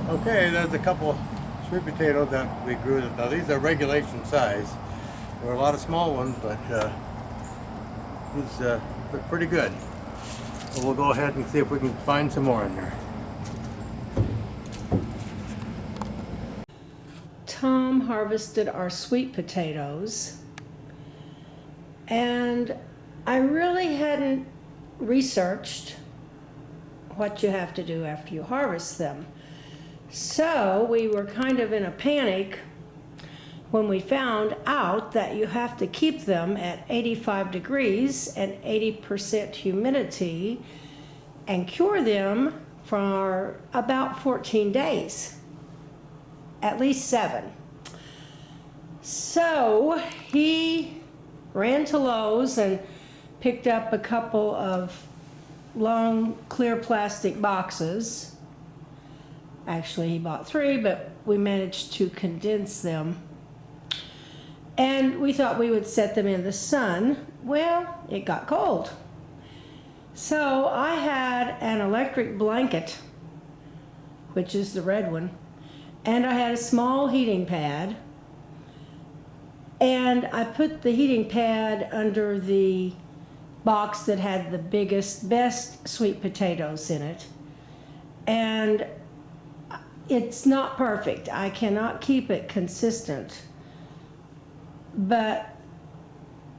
Okay, there's a couple sweet potatoes that we grew. Now these are regulation size. There are a lot of small ones, but these look pretty good. So we'll go ahead and see if we can find some more in there. Tom harvested our sweet potatoes, and I really hadn't researched what you have to do after you harvest them. So we were kind of in a panic when we found out that you have to keep them at 85 degrees and 80% humidity and cure them for about 14 days. At least 7. So he ran to Lowe's and picked up a couple of long clear plastic boxes. Actually, he bought 3, but we managed to condense them. And we thought we would set them in the sun. Well, it got cold. So I had an electric blanket, which is the red one, and I had a small heating pad, and I put the heating pad under the box that had the biggest, best sweet potatoes in it. And it's not perfect. I cannot keep it consistent. But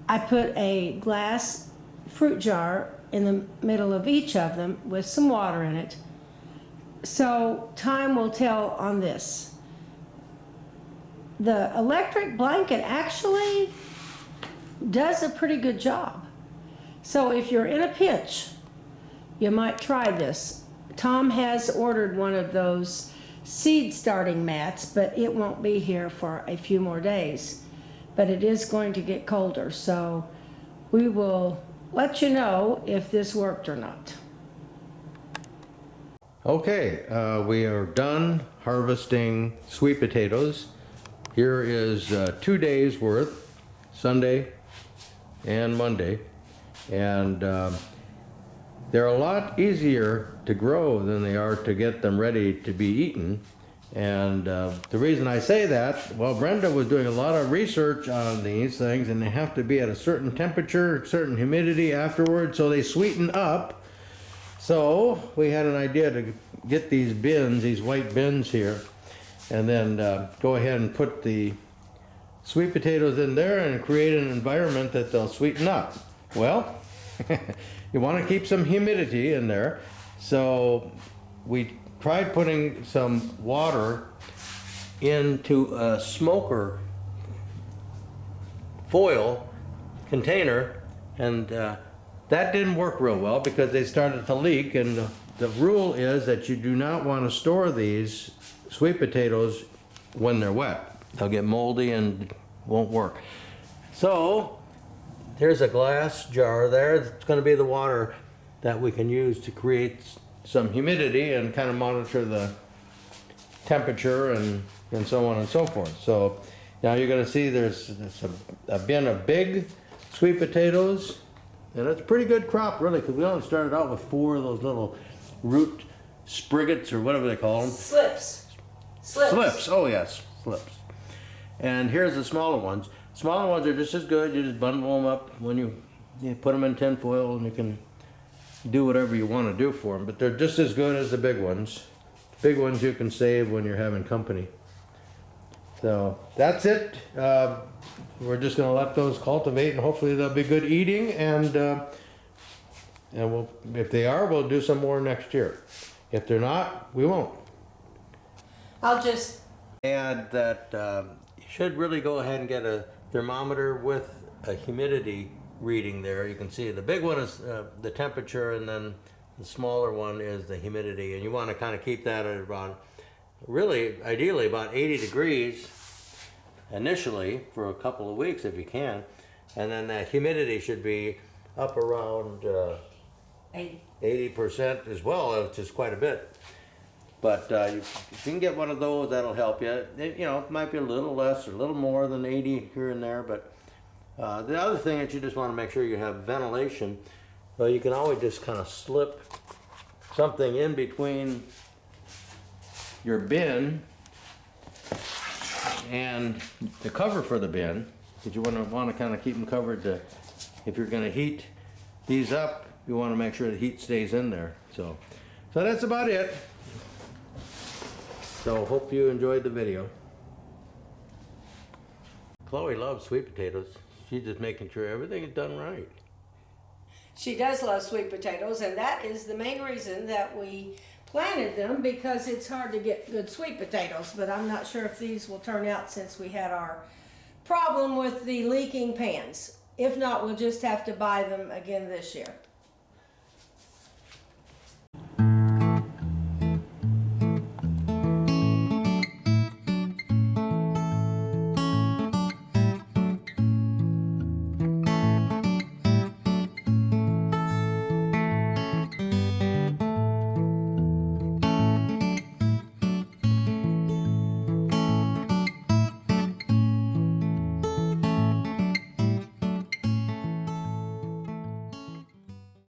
I put a glass fruit jar in the middle of each of them with some water in it. So time will tell on this. The electric blanket actually does a pretty good job. So if you're in a pinch, you might try this. Tom has ordered one of those seed starting mats, but it won't be here for a few more days. But it is going to get colder, so we will let you know if this worked or not. Okay, we are done harvesting sweet potatoes. Here is 2 days worth, Sunday and Monday. And they're a lot easier to grow than they are to get them ready to be eaten. And the reason I say that, well, Brenda was doing a lot of research on these things, and they have to be at a certain temperature, certain humidity afterwards, so they sweeten up. So we had an idea to get these bins, these white bins here, and then go ahead and put the sweet potatoes in there and create an environment that they'll sweeten up. Well, you want to keep some humidity in there, so we tried putting some water into a smoker foil container, and that didn't work real well because they started to leak. And the rule is that you do not want to store these sweet potatoes when they're wet. They'll get moldy and won't work. So there's a glass jar there. It's going to be the water that we can use to create some humidity and kind of monitor the temperature and so on and so forth. So now you're going to see there's a bin of big sweet potatoes, and it's a pretty good crop really, because we only started out with 4 of those little root spriggets or whatever they call them. Slips. Slips. Oh yes, slips. And here's the smaller ones. Smaller ones are just as good. You just bundle them up when you put them in tin foil, and you can do whatever you want to do for them. But they're just as good as the big ones. The big ones you can save when you're having company. So that's it. We're just going to let those cultivate, and hopefully they'll be good eating. And we'll, if they are, we'll do some more next year. If they're not, we won't. I'll just add that you should really go ahead and get a thermometer with a humidity reading there. You can see the big one is the temperature, and then the smaller one is the humidity, and you want to kind of keep that at around, really ideally about 80 degrees initially for a couple of weeks if you can, and then that humidity should be up around 80% as well, which is quite a bit. But if you can get one of those, that'll help you. It might be a little less or a little more than 80 here and there, but the other thing that you just want to make sure you have ventilation. Well, you can always just kind of slip something in between your bin and the cover for the bin, because you want to kind of keep them covered. If you're going to heat these up, you want to make sure the heat stays in there. So that's about it. So hope you enjoyed the video. Chloe loves sweet potatoes. She's just making sure everything is done right. She does love sweet potatoes, and that is the main reason that we planted them, because it's hard to get good sweet potatoes. But I'm not sure if these will turn out, since we had our problem with the leaking pans. If not, we'll just have to buy them again this year.